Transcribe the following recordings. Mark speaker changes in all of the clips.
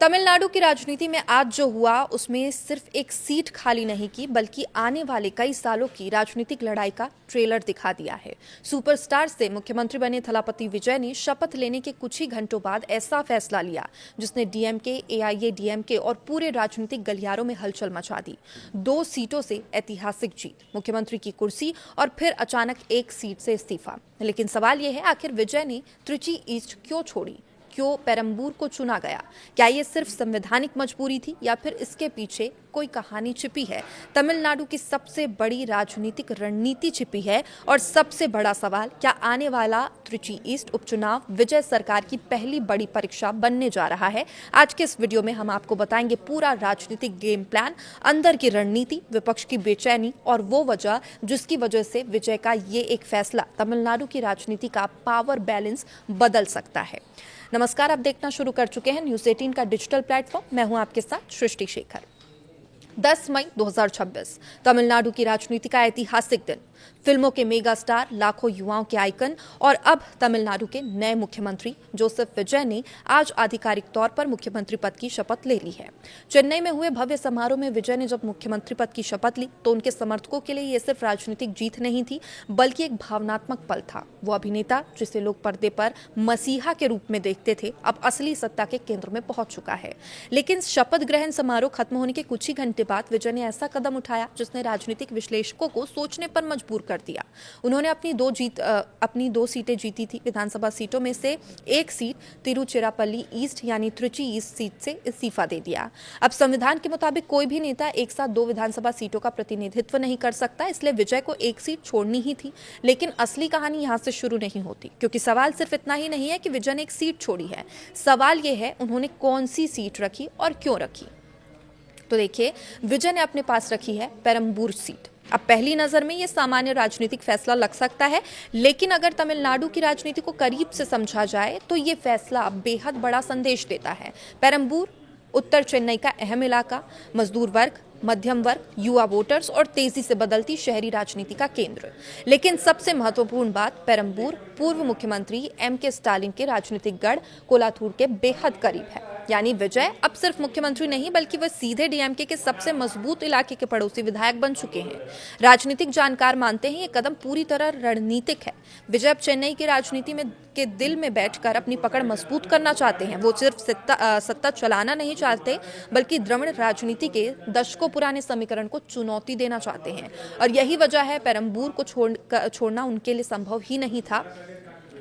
Speaker 1: तमिलनाडु की राजनीति में आज जो हुआ उसमें सिर्फ एक सीट खाली नहीं की बल्कि आने वाले कई सालों की राजनीतिक लड़ाई का ट्रेलर दिखा दिया है। सुपरस्टार से मुख्यमंत्री बने थलापति विजय ने शपथ लेने के कुछ ही घंटों बाद ऐसा फैसला लिया जिसने डीएमके, एआईएडीएमके और पूरे राजनीतिक गलियारों में हलचल मचा दी। 2 सीटों से ऐतिहासिक जीत, मुख्यमंत्री की कुर्सी और फिर अचानक एक सीट से इस्तीफा। लेकिन सवाल यह है, आखिर विजय ने त्रिची ईस्ट क्यों छोड़ी? क्यों पेरंबूर को चुना गया? क्या ये सिर्फ संवैधानिक मजबूरी थी या फिर इसके पीछे कोई कहानी छिपी है? तमिलनाडु की सबसे बड़ी राजनीतिक रणनीति छिपी है और सबसे बड़ा सवाल, क्या आने वाला त्रिची ईस्ट उपचुनाव विजय सरकार की पहली बड़ी परीक्षा बनने जा रहा है? आज के इस वीडियो में हम आपको बताएंगे पूरा राजनीतिक गेम प्लान, अंदर की रणनीति, विपक्ष की बेचैनी और वो वजह जिसकी वजह से विजय का ये एक फैसला तमिलनाडु की राजनीति का पावर बैलेंस बदल सकता है। नमस्कार, आप देखना शुरू कर चुके हैं न्यूज़ 18 का डिजिटल प्लेटफॉर्म। मैं हूं आपके साथ सृष्टि शेखर। 10 मई 2026 तमिलनाडु की राजनीति का ऐतिहासिक दिन। फिल्मों के मेगा स्टार, लाखों युवाओं के आइकन और अब तमिलनाडु के नए मुख्यमंत्री जोसेफ विजय ने आज आधिकारिक तौर पर मुख्यमंत्री पद की शपथ ले ली है। चेन्नई में हुए भव्य समारोह में विजय ने जब मुख्यमंत्री पद की शपथ ली तो उनके समर्थकों के लिए यह सिर्फ राजनीतिक जीत नहीं थी बल्कि एक भावनात्मक पल था। वो अभिनेता जिसे लोग पर्दे पर मसीहा के रूप में देखते थे, अब असली सत्ता के केंद्र में पहुंच चुका है। लेकिन शपथ ग्रहण समारोह खत्म होने के कुछ ही घंटे बाद विजय ने ऐसा कदम उठाया जिसने राजनीतिक विश्लेषकों को सोचने पर मजबूर कर दिया। उन्होंने अपनी दो सीटें जीती थी। विधानसभा सीटों में से एक सीट तिरुचिरापल्ली ईस्ट यानी त्रिची ईस्ट सीट से इस्तीफा दे दिया। अब संविधान के मुताबिक कोई भी नेता एक साथ 2 विधानसभा सीटों का प्रतिनिधित्व नहीं कर सकता, इसलिए विजय को एक सीट छोड़नी ही थी। लेकिन असली कहानी यहां से शुरू नहीं होती, क्योंकि सवाल सिर्फ इतना ही नहीं है कि विजय ने एक सीट छोड़ी है। सवाल यह है उन्होंने कौन सी सीट रखी और क्यों रखी। तो देखिए, विजय ने अपने पास रखी है पेरंबूर सीट। अब पहली नजर में यह सामान्य राजनीतिक फैसला लग सकता है, लेकिन अगर तमिलनाडु की राजनीति को करीब से समझा जाए तो यह फैसला बेहद बड़ा संदेश देता है। पेरंबूर उत्तर चेन्नई का अहम इलाका, मजदूर वर्ग, मध्यम वर्ग, युवा वोटर्स और तेजी से बदलती शहरी राजनीति का केंद्र। लेकिन सबसे महत्वपूर्ण बात, पेरंबूर पूर्व मुख्यमंत्री एमके स्टालिन के राजनीतिक गढ़ कोलाथूर के बेहद करीब है। यानी विजय अब सिर्फ मुख्यमंत्री नहीं बल्कि वह सीधे डीएमके के सबसे मजबूत इलाके के पड़ोसी विधायक बन चुके हैं। राजनीतिक जानकार मानते हैं ये कदम पूरी तरह रणनीतिक है। विजय अब चेन्नई की राजनीति में के दिल में बैठकर अपनी पकड़ मजबूत करना चाहते हैं। वो सिर्फ सत्ता चलाना नहीं चाहते बल्कि द्रविड़ राजनीति के दशकों पुराने समीकरण को चुनौती देना चाहते हैं। और यही वजह है पेरंबूर को छोड़ना उनके लिए संभव ही नहीं था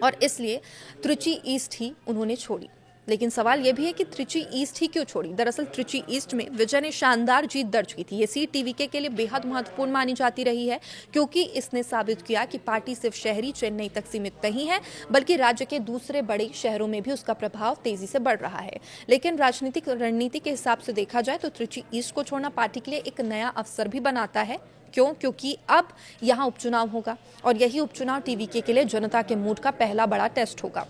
Speaker 1: और इसलिए त्रिची ईस्ट ही उन्होंने छोड़ी। लेकिन सवाल यह भी है कि त्रिची ईस्ट ही क्यों छोड़ी। दरअसल त्रिची ईस्ट में विजय ने शानदार जीत दर्ज की थी। ये सीट टीवीके के लिए बेहद महत्वपूर्ण मानी जाती रही है, क्योंकि इसने साबित किया कि पार्टी सिर्फ शहरी चेन्नई तक सीमित नहीं है बल्कि राज्य के दूसरे बड़े शहरों में भी उसका प्रभाव तेजी से बढ़ रहा है। लेकिन राजनीतिक रणनीति के हिसाब से देखा जाए तो त्रिची ईस्ट को छोड़ना पार्टी के लिए एक नया अवसर भी बनाता है। क्यों? क्योंकि अब यहाँ उपचुनाव होगा और यही उपचुनाव टीवीके के लिए जनता के मूड का पहला बड़ा टेस्ट होगा।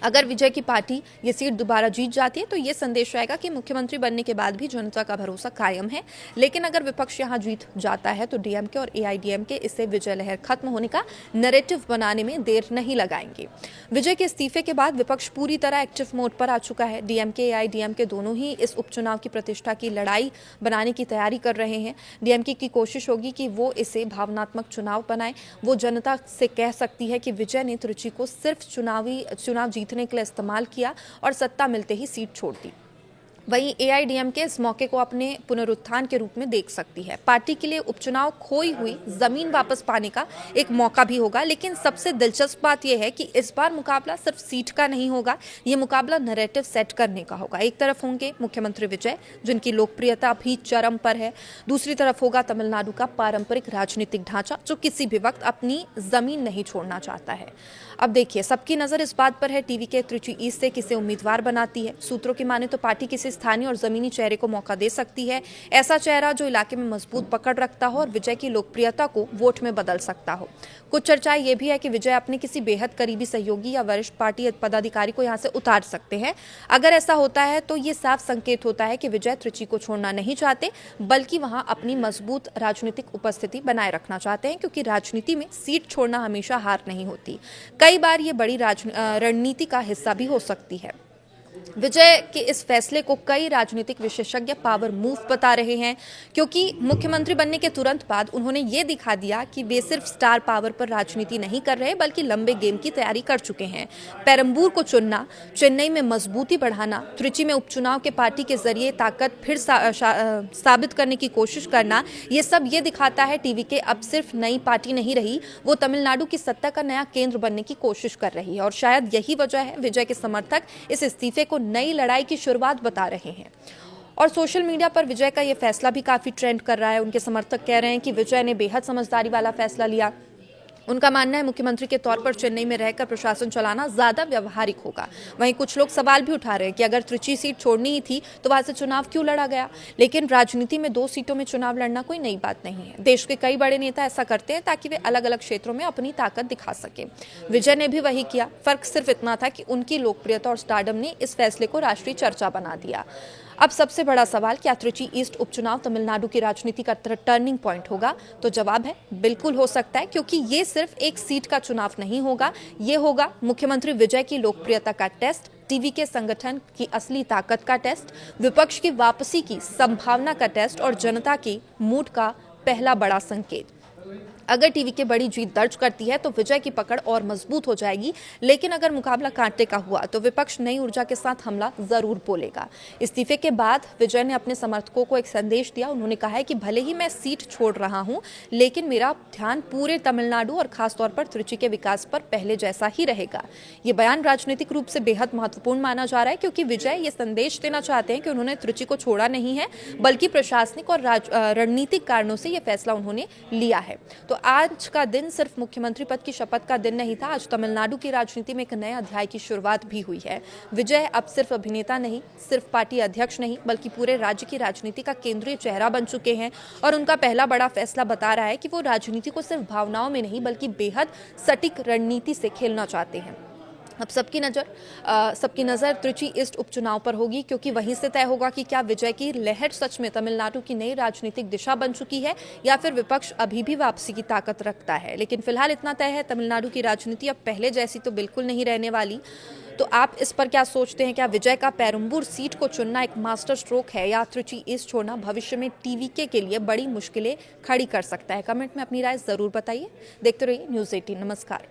Speaker 1: अगर विजय की पार्टी ये सीट दोबारा जीत जाती है तो ये संदेश आएगा कि मुख्यमंत्री बनने के बाद भी जनता का भरोसा कायम है। लेकिन अगर विपक्ष यहाँ जीत जाता है तो डीएमके और एआईडीएमके इससे विजय लहर खत्म होने का नैरेटिव बनाने में देर नहीं लगाएंगे। विजय के इस्तीफे के बाद विपक्ष पूरी तरह एक्टिव मोड पर आ चुका है। डीएमके, एआईडीएमके दोनों ही इस उपचुनाव की प्रतिष्ठा की लड़ाई बनाने की तैयारी कर रहे हैं। डीएमके की कोशिश होगी कि वो इसे भावनात्मक चुनाव बनाए। वो जनता से कह सकती है कि विजय ने त्रिची को सिर्फ चुनाव जीतने के लिए इस्तेमाल किया और सत्ता मिलते ही सीट छोड़ दी। वहीं एआईडीएमके इस मौके को अपने पुनरुत्थान के रूप में देख सकती है। पार्टी के लिए उपचुनाव खोई हुई जमीन वापस पाने का एक मौका भी होगा। लेकिन सबसे दिलचस्प बात यह है कि इस बार मुकाबला सिर्फ सीट का नहीं होगा, ये मुकाबला नैरेटिव सेट करने का होगा। एक तरफ होंगे मुख्यमंत्री विजय, जिनकी लोकप्रियता अभी चरम पर है। दूसरी तरफ होगा तमिलनाडु का पारंपरिक राजनीतिक ढांचा, जो किसी भी वक्त अपनी जमीन नहीं छोड़ना चाहता है। अब देखिए, सबकी नजर इस बात पर है टीवीके त्रिची ईस्ट से किसे उम्मीदवार बनाती है। सूत्रों की माने तो पार्टी किसी स्थानीय और जमीनी चेहरे को मौका दे सकती है। ऐसा चेहरा जो इलाके में मजबूत पकड़ रखता हो और विजय की लोकप्रियता को वोट में बदल सकता हो। कुछ चर्चाएं ये भी है कि विजय अपने किसी बेहद करीबी सहयोगी या वरिष्ठ पार्टी पदाधिकारी को यहां से उतार सकते हैं। अगर ऐसा होता है तो ये साफ संकेत होता है कि विजय त्रिची को छोड़ना नहीं चाहते बल्कि वहां अपनी मजबूत राजनीतिक उपस्थिति बनाए रखना चाहते हैं, क्योंकि राजनीति में सीट छोड़ना हमेशा हार नहीं होती, कई बार ये बड़ी रणनीति का हिस्सा भी हो सकती है। विजय के इस फैसले को कई राजनीतिक विशेषज्ञ पावर मूव बता रहे हैं, क्योंकि मुख्यमंत्री बनने के तुरंत बाद उन्होंने ये दिखा दिया कि वे सिर्फ स्टार पावर पर राजनीति नहीं कर रहे बल्कि लंबे गेम की तैयारी कर चुके हैं। पेरंबूर को चुनना, चेन्नई में मजबूती बढ़ाना, त्रिची में उपचुनाव के पार्टी के जरिए ताकत फिर साबित करने की कोशिश करना, ये सब ये दिखाता है टीवीके अब सिर्फ नई पार्टी नहीं रही, वो तमिलनाडु की सत्ता का नया केंद्र बनने की कोशिश कर रही है। और शायद यही वजह है विजय के समर्थक इस इस्तीफे को नई लड़ाई की शुरुआत बता रहे हैं। और सोशल मीडिया पर विजय का यह फैसला भी काफी ट्रेंड कर रहा है। उनके समर्थक कह रहे हैं कि विजय ने बेहद समझदारी वाला फैसला लिया। उनका मानना है मुख्यमंत्री के तौर पर चेन्नई में रहकर प्रशासन चलाना ज्यादा व्यवहारिक होगा। वहीं कुछ लोग सवाल भी उठा रहे हैं कि अगर त्रिची सीट छोड़नी ही थी तो वहां से चुनाव क्यों लड़ा गया। लेकिन राजनीति में 2 सीटों में चुनाव लड़ना कोई नई बात नहीं है। देश के कई बड़े नेता ऐसा करते हैं ताकि वे अलग अलग क्षेत्रों में अपनी ताकत दिखा सके। विजय ने भी वही किया। फर्क सिर्फ इतना था कि उनकी लोकप्रियता और स्टारडम ने इस फैसले को राष्ट्रीय चर्चा बना दिया। अब सबसे बड़ा सवाल, क्या त्रिची ईस्ट उपचुनाव तमिलनाडु की राजनीति का टर्निंग पॉइंट होगा? तो जवाब है बिल्कुल हो सकता है, क्योंकि ये सिर्फ एक सीट का चुनाव नहीं होगा, ये होगा मुख्यमंत्री विजय की लोकप्रियता का टेस्ट, टीवी के संगठन की असली ताकत का टेस्ट, विपक्ष की वापसी की संभावना का टेस्ट और जनता की मूड का पहला बड़ा संकेत। अगर टीवी के बड़ी जीत दर्ज करती है तो विजय की पकड़ और मजबूत हो जाएगी, लेकिन अगर मुकाबला कांटे का हुआ तो विपक्ष नई ऊर्जा के साथ हमला जरूर बोलेगा। इस्तीफे के बाद विजय ने अपने समर्थकों को एक संदेश दिया। उन्होंने कहा है कि भले ही मैं सीट छोड़ रहा हूं, लेकिन मेरा ध्यान पूरे तमिलनाडु और खासतौर पर त्रिची के विकास पर पहले जैसा ही रहेगा। ये बयान राजनीतिक रूप से बेहद महत्वपूर्ण माना जा रहा है, क्योंकि विजय ये संदेश देना चाहते हैं कि उन्होंने त्रिची को छोड़ा नहीं है, बल्कि प्रशासनिक और रणनीतिक कारणों से यह फैसला उन्होंने लिया है। तो आज का दिन सिर्फ मुख्यमंत्री पद की शपथ का दिन नहीं था, आज तमिलनाडु की राजनीति में एक नए अध्याय की शुरुआत भी हुई है। विजय अब सिर्फ अभिनेता नहीं, सिर्फ पार्टी अध्यक्ष नहीं, बल्कि पूरे राज्य की राजनीति का केंद्रीय चेहरा बन चुके हैं। और उनका पहला बड़ा फैसला बता रहा है कि वो राजनीति को सिर्फ भावनाओं में नहीं बल्कि बेहद सटीक रणनीति से खेलना चाहते हैं। अब सबकी नज़र त्रिची ईस्ट उपचुनाव पर होगी, क्योंकि वहीं से तय होगा कि क्या विजय की लहर सच में तमिलनाडु की नई राजनीतिक दिशा बन चुकी है या फिर विपक्ष अभी भी वापसी की ताकत रखता है। लेकिन फिलहाल इतना तय है, तमिलनाडु की राजनीति अब पहले जैसी तो बिल्कुल नहीं रहने वाली। तो आप इस पर क्या सोचते हैं? क्या विजय का पेरंबूर सीट को चुनना एक मास्टर स्ट्रोक है या त्रिची ईस्ट छोड़ना भविष्य में टीवीके के लिए बड़ी मुश्किलें खड़ी कर सकता है? कमेंट में अपनी राय जरूर बताइए। देखते रहिए न्यूज़ 18। नमस्कार।